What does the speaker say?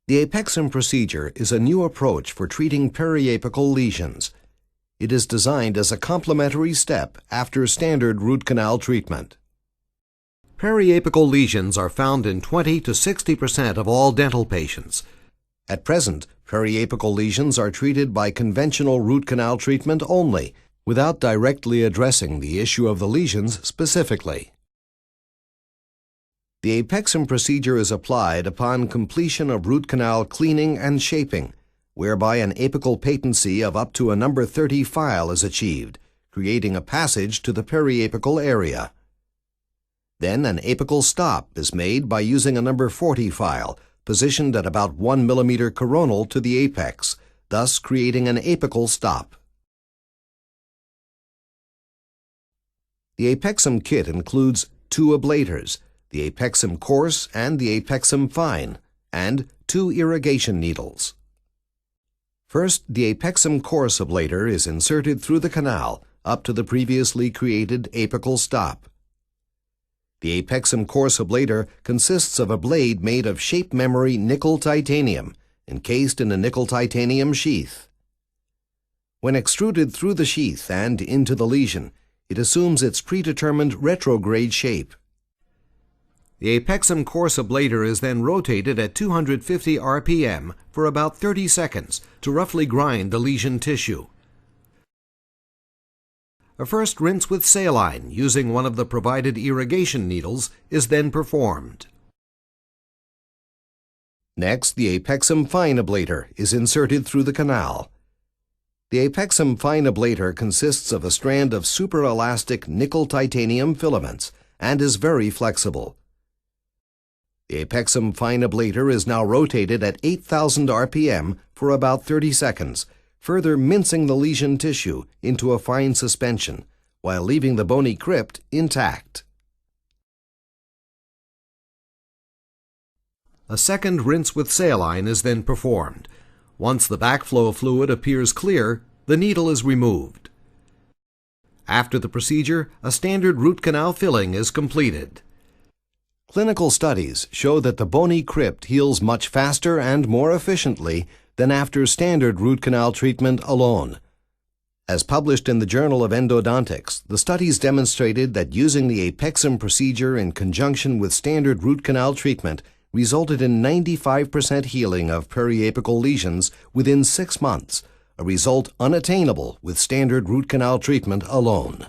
The apexum procedure is a new approach for treating periapical lesions. It is designed as a complementary step after standard root canal treatment. Periapical lesions are found in 20 to 60% of all dental patients. At present, periapical lesions are treated by conventional root canal treatment only, without directly addressing the issue of the lesions specifically. The apexum procedure is applied upon completion of root canal cleaning and shaping, whereby an apical patency of up to a number 30 file is achieved, creating a passage to the periapical area. Then an apical stop is made by using a number 40 file, positioned at about 1 millimeter coronal to the apex, thus creating an apical stop. The apexum kit includes 2 ablators, the apexum coarse and the apexum fine, and 2 irrigation needles. First, the apexum coarse ablator is inserted through the canal up to the previously created apical stop. The apexum coarse ablator consists of a blade made of shape memory nickel titanium, encased in a nickel titanium sheath. When extruded through the sheath and into the lesion, it assumes its predetermined retrograde shape. The apexum coarse ablator is then rotated at 250 RPM for about 30 seconds to roughly grind the lesion tissue. A first rinse with saline using one of the provided irrigation needles is then performed. Next, the apexum fine ablator is inserted through the canal. The apexum fine ablator consists of a strand of superelastic nickel titanium filaments and is very flexible. The apexum fine ablator is now rotated at 8,000 RPM for about 30 seconds, further mincing the lesion tissue into a fine suspension, while leaving the bony crypt intact. A second rinse with saline is then performed. Once the backflow fluid appears clear, the needle is removed. After the procedure, a standard root canal filling is completed. Clinical studies show that the bony crypt heals much faster and more efficiently than after standard root canal treatment alone. As published in the Journal of Endodontics, the studies demonstrated that using the apexum procedure in conjunction with standard root canal treatment resulted in 95% healing of periapical lesions within 6 months, a result unattainable with standard root canal treatment alone.